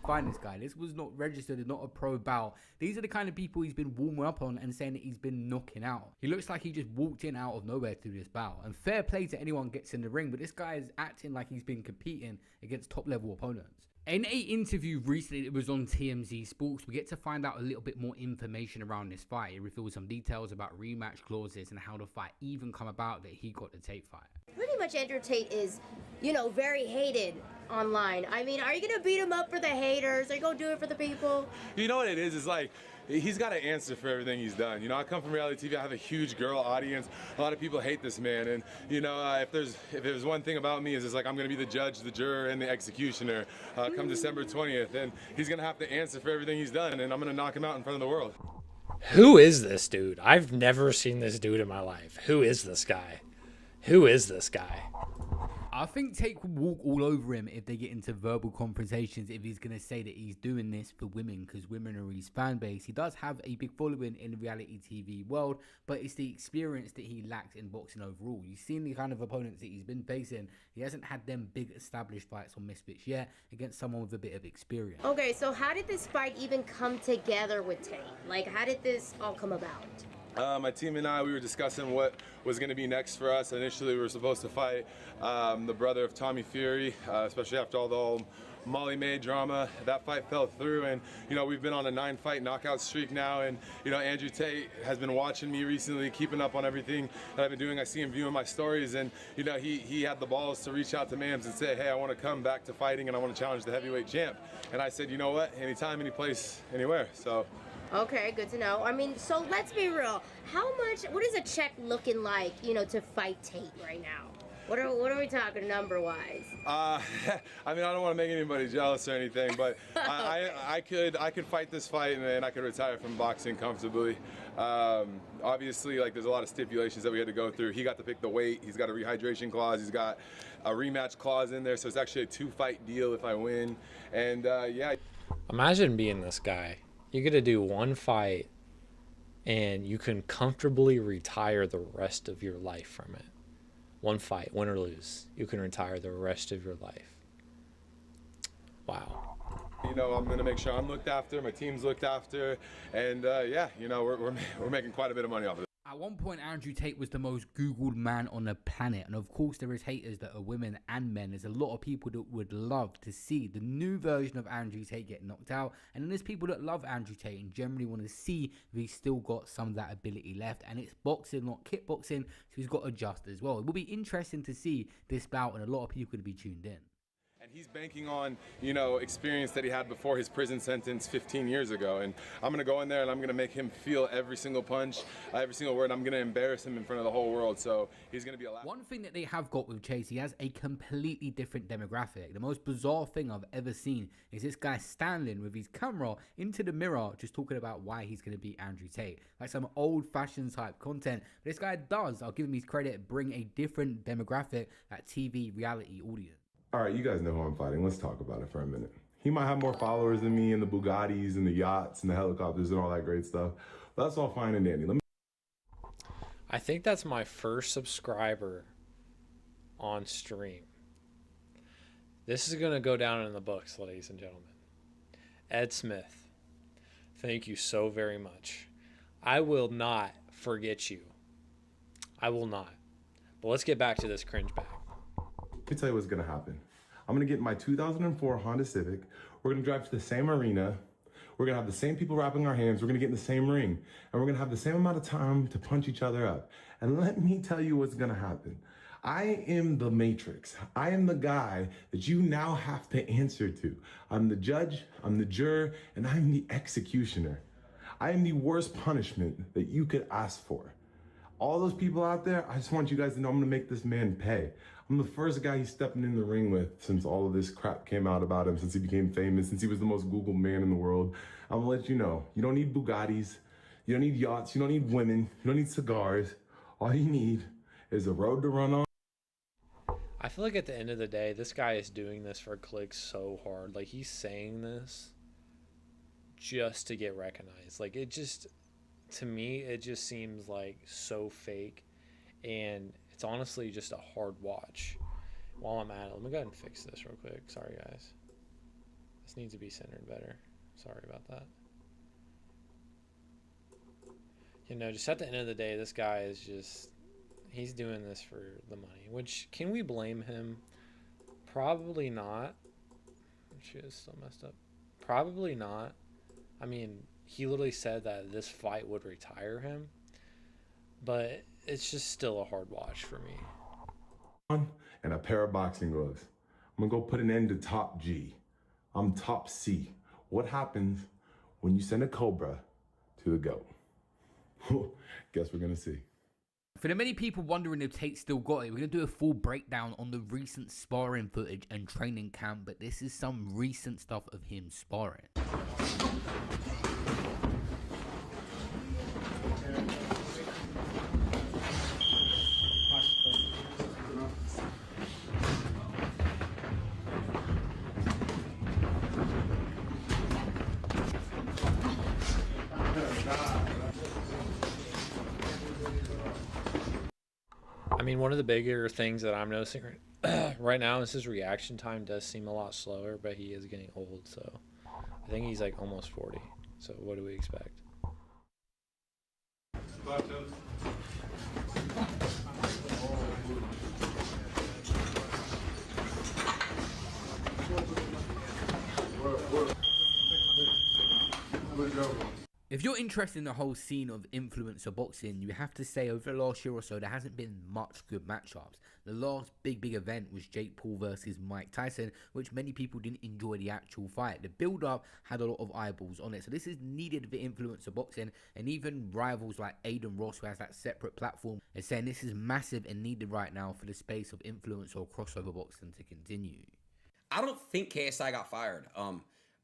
Find this guy. This was not registered and not a pro bout. These are the kind of people he's been warming up on and saying that he's been knocking out. He looks like he just walked in out of nowhere through this bout. And fair play to anyone gets in the ring, but this guy is acting like he's been competing against top level opponents. In a interview recently that was on TMZ Sports, we get to find out a little bit more information around this fight. It reveals some details about rematch clauses and how the fight even come about that he got the Tate fight. Pretty much Andrew Tate is, you know, very hated online. I mean, are you going to beat him up for the haters? Are you going to do it for the people? You know what it is? It's like, he's got to answer for everything he's done. You know, I come from reality TV. I have a huge girl audience. A lot of people hate this man. And, you know, if there's one thing about me is it's like I'm going to be the judge, the juror, and the executioner come December 20th. And he's going to have to answer for everything he's done. And I'm going to knock him out in front of the world. Who is this dude? I've never seen this dude in my life. Who is this guy? Who is this guy? I think Tate will walk all over him if they get into verbal confrontations, if he's going to say that he's doing this for women because women are his fan base. He does have a big following in the reality TV world, but it's the experience that he lacked in boxing overall. You've seen the kind of opponents that he's been facing. He hasn't had them big established fights on Misfits yet against someone with a bit of experience. Okay, so how did this fight even come together with Tate? Like, how did this all come about? My team and I, we were discussing what was going to be next for us. Initially, we were supposed to fight the brother of Tommy Fury, especially after all the Molly May drama. That fight fell through, and you know, we've been on a 9-fight knockout streak now, and you know, Andrew Tate has been watching me recently, keeping up on everything that I've been doing. I see him viewing my stories, and you know, he had the balls to reach out to Mams and say, hey, I want to come back to fighting and I want to challenge the heavyweight champ. And I said, you know what, anytime, any place, anywhere. So Okay, good to know. I mean, so let's be real. What is a check looking like, you know, to fight Tate right now? What are we talking number-wise? I mean, I don't want to make anybody jealous or anything, but I could fight this fight and I could retire from boxing comfortably. Obviously, like, there's a lot of stipulations that we had to go through. He got to pick the weight. He's got a rehydration clause. He's got a rematch clause in there, so it's actually a 2-fight deal if I win. And yeah. Imagine being this guy. You get to do 1 fight, and you can comfortably retire the rest of your life from it. 1 fight, win or lose, you can retire the rest of your life. Wow. You know, I'm going to make sure I'm looked after, my team's looked after, and yeah, you know, we're making quite a bit of money off of it. At one point, Andrew Tate was the most Googled man on the planet. And of course, there is haters that are women and men. There's a lot of people that would love to see the new version of Andrew Tate get knocked out. And then there's people that love Andrew Tate and generally want to see if he's still got some of that ability left. And it's boxing, not kickboxing. So he's got to adjust as well. It will be interesting to see this bout, and a lot of people could be tuned in. And he's banking on, you know, experience that he had before his prison sentence 15 years ago. And I'm going to go in there and I'm going to make him feel every single punch, every single word. I'm going to embarrass him in front of the whole world. So he's going to be a One thing that they have got with Chase, he has a completely different demographic. The most bizarre thing I've ever seen is this guy standing with his camera into the mirror just talking about why he's going to beat Andrew Tate. Like some old-fashioned type content. But this guy does, I'll give him his credit, bring a different demographic, that TV reality audience. All right, you guys know who I'm fighting. Let's talk about it for a minute. He might have more followers than me and the Bugattis and the yachts and the helicopters and all that great stuff. But that's all fine and dandy. I think that's my first subscriber on stream. This is going to go down in the books, ladies and gentlemen. Ed Smith, thank you so very much. I will not forget you. I will not. But let's get back to this cringe bag. Let me tell you what's gonna happen. I'm gonna get my 2004 Honda Civic. We're gonna drive to the same arena. We're gonna have the same people wrapping our hands. We're gonna get in the same ring. And we're gonna have the same amount of time to punch each other up. And let me tell you what's gonna happen. I am the Matrix. I am the guy that you now have to answer to. I'm the judge, I'm the juror, and I'm the executioner. I am the worst punishment that you could ask for. All those people out there, I just want you guys to know I'm gonna make this man pay. I'm the first guy he's stepping in the ring with since all of this crap came out about him, since he became famous, since he was the most Googled man in the world. I'm gonna let you know, you don't need Bugattis, you don't need yachts, you don't need women, you don't need cigars. All you need is a road to run on. I feel like at the end of the day, this guy is doing this for clicks so hard. Like, he's saying this just to get recognized. Like, it just, to me, it just seems like so fake. And it's honestly just a hard watch. While I'm at it, let me go ahead and fix this real quick. Sorry, guys. This needs to be centered better. Sorry about that. You know, just at the end of the day, this guy is just, he's doing this for the money. Which, can we blame him? Probably not. She is still messed up. Probably not. I mean, he literally said that this fight would retire him. But it's just still a hard watch for me. And a pair of boxing gloves. I'm gonna go put an end to top G. I'm top C. What happens when you send a cobra to the goat? Guess we're gonna see. For the many people wondering if Tate still got it, we're going to do a full breakdown on the recent sparring footage and training camp, but this is some recent stuff of him sparring. I mean, one of the bigger things that I'm noticing right now is his reaction time does seem a lot slower, but he is getting old, so I think he's like almost 40. So what do we expect? If you're interested in the whole scene of influencer boxing, you have to say over the last year or so, there hasn't been much good matchups. The last big event was Jake Paul versus Mike Tyson, which many people didn't enjoy the actual fight. The build-up had a lot of eyeballs on it, so this is needed for influencer boxing, and even rivals like Aiden Ross, who has that separate platform, are saying this is massive and needed right now for the space of influencer or crossover boxing to continue. I don't think KSI got fired.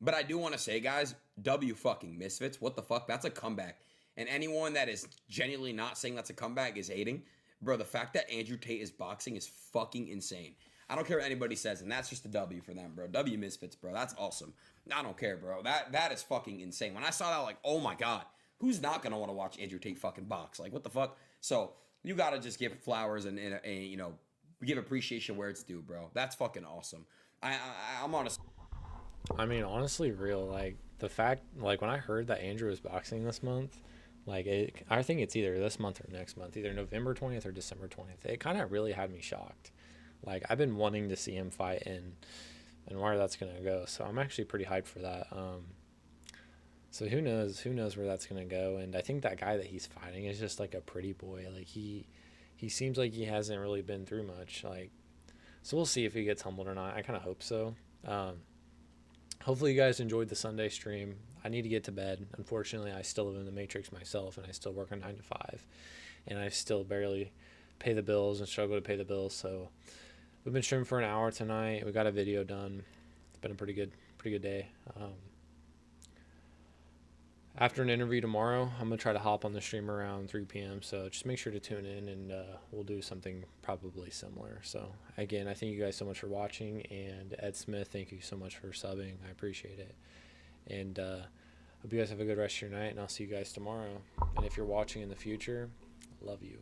But I do want to say, guys, W fucking Misfits. What the fuck? That's a comeback. And anyone that is genuinely not saying that's a comeback is hating. Bro, the fact that Andrew Tate is boxing is fucking insane. I don't care what anybody says, and that's just a W for them, bro. W Misfits, bro. That's awesome. I don't care, bro. That is fucking insane. When I saw that, like, oh my God. Who's not going to want to watch Andrew Tate fucking box? Like, what the fuck? So, you got to just give flowers and, you know, give appreciation where it's due, bro. That's fucking awesome. I'm honest. I mean, honestly, real, like, the fact, like, when I heard that Andrew was boxing this month, like, I think it's either this month or next month, either November 20th or December 20th. It kind of really had me shocked. Like, I've been wanting to see him fight and where that's going to go. So I'm actually pretty hyped for that. So who knows where that's going to go. And I think that guy that he's fighting is just like a pretty boy. Like, he seems like he hasn't really been through much. Like, so we'll see if he gets humbled or not. I kind of hope so. Hopefully you guys enjoyed the Sunday stream. I need to get to bed. Unfortunately, I still live in the Matrix myself, and I still work a 9 to 5, and I still barely pay the bills and struggle to pay the bills. So we've been streaming for an hour tonight. We got a video done. It's been a pretty good day. After an interview tomorrow, I'm going to try to hop on the stream around 3 p.m. So just make sure to tune in, and we'll do something probably similar. So again, I thank you guys so much for watching, and Ed Smith, thank you so much for subbing. I appreciate it. And hope you guys have a good rest of your night, and I'll see you guys tomorrow. And if you're watching in the future, love you.